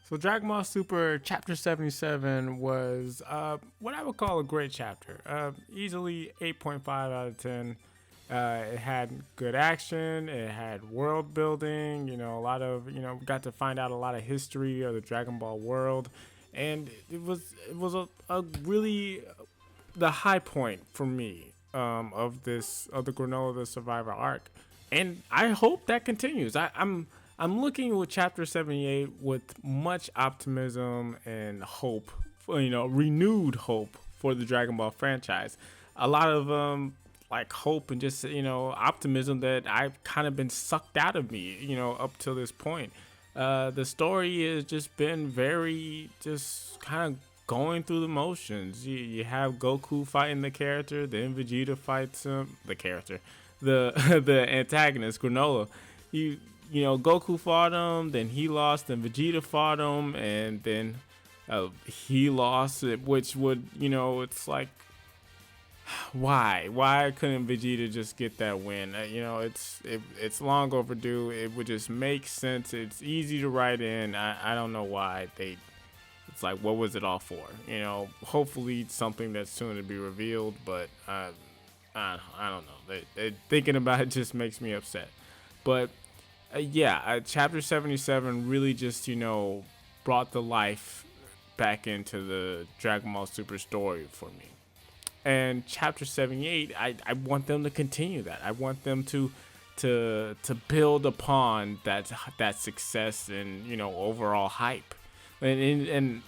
So Dragon Ball Super Chapter 77 was what I would call a great chapter. Easily 8.5 out of 10. It had good action. It had world building. A lot of got to find out a lot of history of the Dragon Ball world, and it was a really the high point for me of the Granola the Survivor arc, and I hope that continues. I'm looking with Chapter 78 with much optimism and hope, renewed hope for the Dragon Ball franchise. A lot of like hope and just optimism that I've kind of been sucked out of me, up till this point. The story has just been very just kind of going through the motions. You have Goku fighting the character, then Vegeta fights the character, the the antagonist Granola. Goku fought him, then he lost, then Vegeta fought him, and then he lost. Which would it's like why couldn't Vegeta just get that win? It's long overdue. It would just make sense. It's easy to write in. I don't know why they. It's like, what was it all for? Hopefully something that's soon to be revealed, but I don't know. Thinking about it just makes me upset. But yeah, Chapter 77 really just brought the life back into the Dragon Ball Super story for me. And Chapter 78, I want them to continue that. I want them to build upon that success and overall hype. And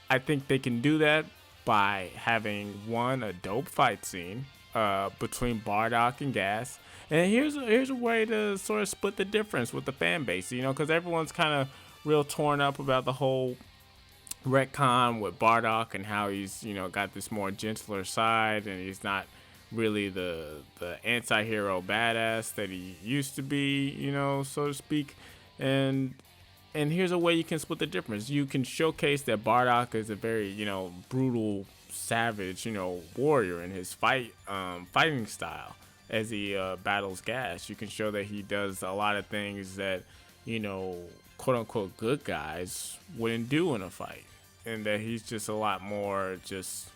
I think they can do that by having a dope fight scene between Bardock and Gas. And here's a way to sort of split the difference with the fan base, because everyone's kind of real torn up about the whole retcon with Bardock and how he's got this more gentler side, and he's not really the anti-hero badass that he used to be, so to speak. And here's a way you can split the difference. You can showcase that Bardock is a very, brutal, savage, warrior in his fighting style as he battles Gas. You can show that he does a lot of things that, quote unquote good guys wouldn't do in a fight. And that he's just a lot more just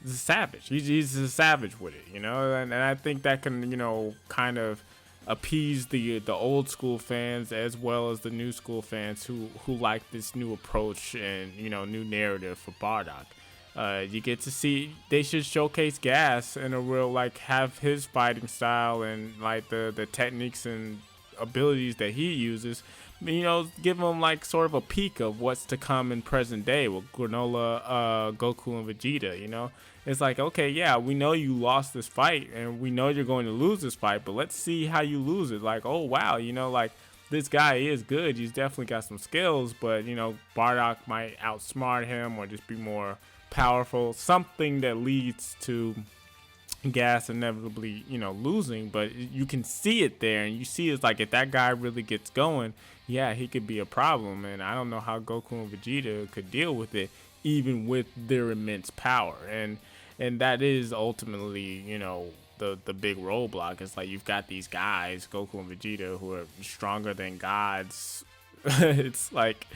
savage. He's a savage with it, and I think that can, kind of appease the old school fans as well as the new school fans who like this new approach and new narrative for Bardock. You get to see they should showcase Gas in a real have his fighting style and the techniques and abilities that he uses. Give him sort of a peek of what's to come in present day with Granola, Goku, and Vegeta. It's like, okay, yeah, we know you lost this fight and we know you're going to lose this fight, but let's see how you lose it. Oh wow, this guy is good. He's definitely got some skills, but Bardock might outsmart him or just be more powerful. Something that leads to Gas inevitably, losing, but you can see it there, and you see it's like if that guy really gets going, yeah, he could be a problem, and I don't know how Goku and Vegeta could deal with it, even with their immense power, and that is ultimately, the big roadblock. It's like you've got these guys, Goku and Vegeta, who are stronger than gods. it's like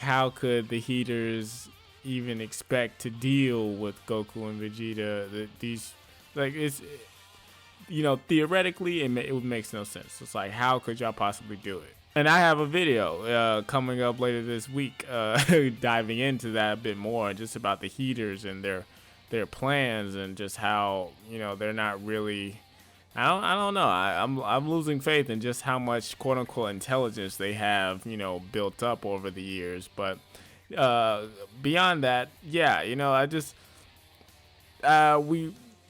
how could the heaters even expect to deal with Goku and Vegeta? These it's theoretically it makes no sense. It's like, how could y'all possibly do it? And I have a video coming up later this week diving into that a bit more, just about the heaters and their plans and just how they're not really. I don't know. I'm losing faith in just how much quote unquote intelligence they have built up over the years. But beyond that, yeah, I just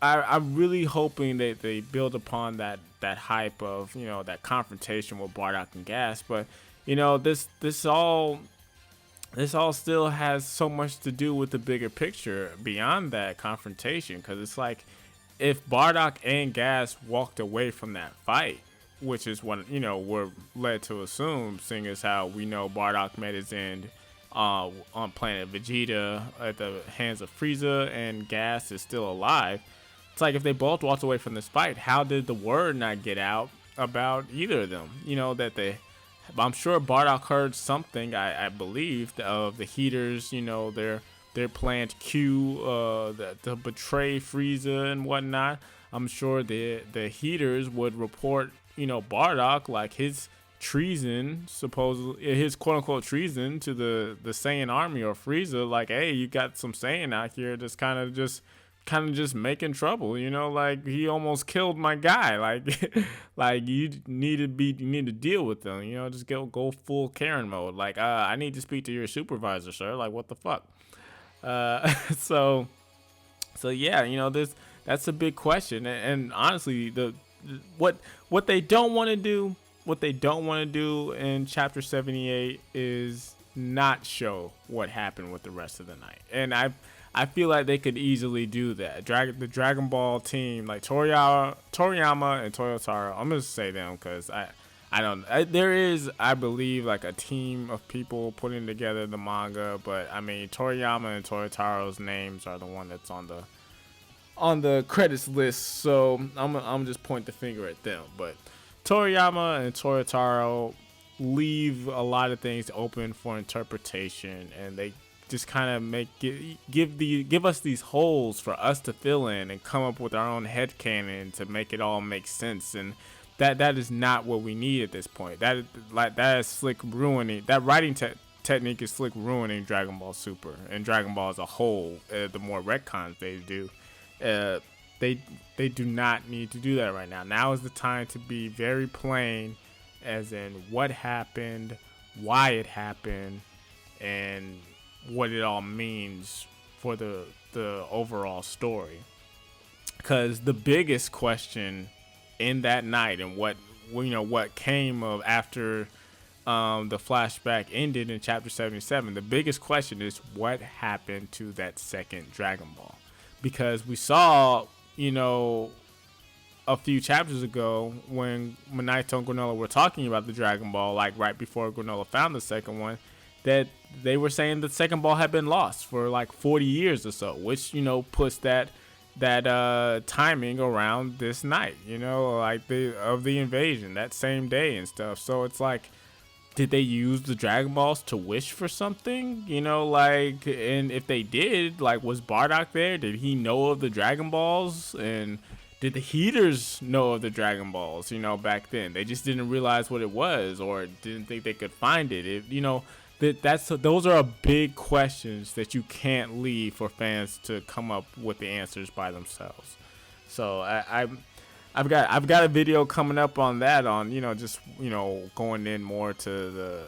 I'm really hoping that they build upon that hype of that confrontation with Bardock and Gas, but this all still has so much to do with the bigger picture beyond that confrontation, because it's like if Bardock and Gas walked away from that fight, which is what we're led to assume, seeing as how we know Bardock met his end on planet Vegeta at the hands of Frieza, and Gas is still alive. It's like if they both walked away from this fight, how did the word not get out about either of them? That I'm sure Bardock heard something. I believe of the Heaters. Their plan to to betray Frieza and whatnot. I'm sure the Heaters would report Bardock, like his treason, supposedly his quote unquote treason to the Saiyan army or Frieza. Like, hey, you got some Saiyan out here that's kind of just making trouble, like he almost killed my guy. Like like you need to deal with them, just go full Karen mode. Like, I need to speak to your supervisor, sir. Like, what the fuck? So yeah, this that's a big question. And honestly, what they don't want to do, in chapter 78 is not show what happened with the rest of the night. And I feel like they could easily do that. The Dragon Ball team, like Toriyama and Toyotaro. I'm gonna say them because there is, I believe, like a team of people putting together the manga. But I mean, Toriyama and Toyotaro's names are the one that's on the credits list. So I'm just point the finger at them. But Toriyama and Toyotaro leave a lot of things open for interpretation, and they just kind of give us these holes for us to fill in and come up with our own headcanon to make it all make sense. And that is not what we need at this point. That is slick ruining. That writing technique is slick ruining Dragon Ball Super and Dragon Ball as a whole. The more retcons they do, they do not need to do that right now. Now is the time to be very plain, as in what happened, why it happened, and what it all means for the overall story. Because the biggest question in that night, and what came of after the flashback ended in chapter 77, the biggest question is what happened to that second Dragon Ball. Because we saw a few chapters ago when Minato and Granola were talking about the Dragon Ball, like right before Granola found the second one, that they were saying the second ball had been lost for like 40 years or so, which puts that timing around this night, like the invasion, that same day and stuff. So it's like, did they use the Dragon Balls to wish for something? Like, and if they did, like, was Bardock there? Did he know of the Dragon Balls? And did the Heaters know of the Dragon Balls, back then? They just didn't realize what it was, or didn't think they could find it. Those are big questions that you can't leave for fans to come up with the answers by themselves. So I've got a video coming up on that, on going in more to the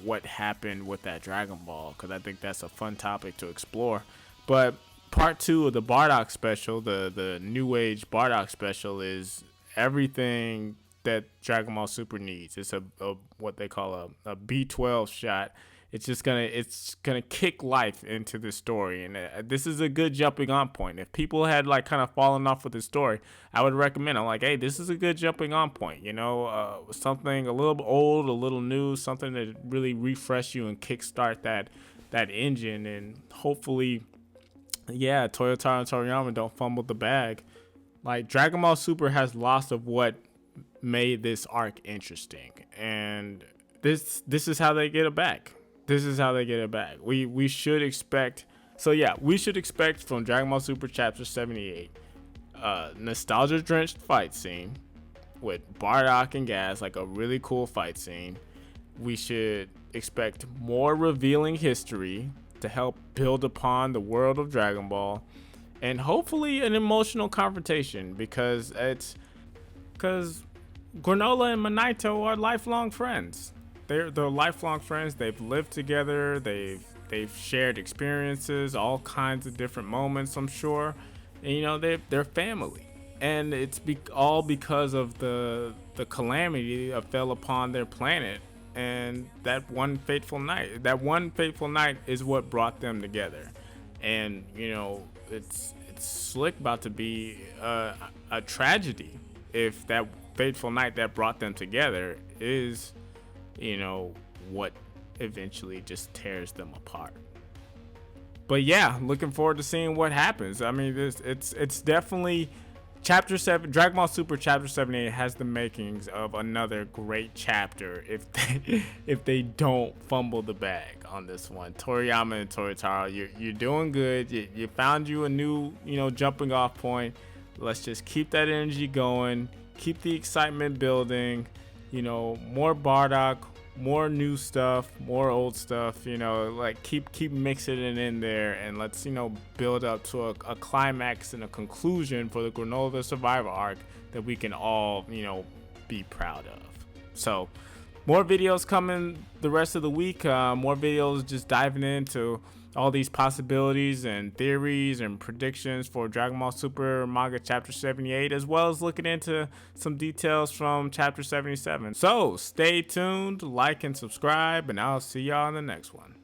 what happened with that Dragon Ball, because I think that's a fun topic to explore. But part 2 of the Bardock special, the New Age Bardock special, is everything that Dragon Ball Super needs. It's a what they call a B12 shot. It's gonna kick life into the story, and this is a good jumping on point. If people had like kind of fallen off with the story, I would recommend. I'm like, hey, this is a good jumping on point. Something a little bit old, a little new, something that really refresh you and kickstart that engine, and hopefully, yeah, Toyotaro and Toriyama don't fumble the bag. Like, Dragon Ball Super has lots of what made this arc interesting, and this is how they get it back. We should expect. So yeah, we should expect from Dragon Ball Super Chapter 78, nostalgia drenched fight scene with Bardock and Gas, like a really cool fight scene. We should expect more revealing history to help build upon the world of Dragon Ball, and hopefully an emotional confrontation, because Granola and Minato are lifelong friends. They're lifelong friends. They've lived together. They've shared experiences, all kinds of different moments, I'm sure. And they're family, and it's all because of the calamity that fell upon their planet, and that one fateful night. That one fateful night is what brought them together, and it's slick about to be a tragedy if that fateful night that brought them together is what eventually just tears them apart. But yeah, looking forward to seeing what happens. I mean, it's definitely Chapter 7, Dragon Ball Super Chapter 78 has the makings of another great chapter if they don't fumble the bag on this one. Toriyama and Toritaro, you're doing good. You found you a new, jumping off point. Let's just keep that energy going. Keep the excitement building. More Bardock, more new stuff, more old stuff, like keep mixing it in there, and let's build up to a climax and a conclusion for the Granola Survivor arc that we can all be proud of. So more videos coming the rest of the week, more videos just diving into all these possibilities and theories and predictions for Dragon Ball Super Manga Chapter 78, as well as looking into some details from Chapter 77. So stay tuned, like and subscribe, and I'll see y'all in the next one.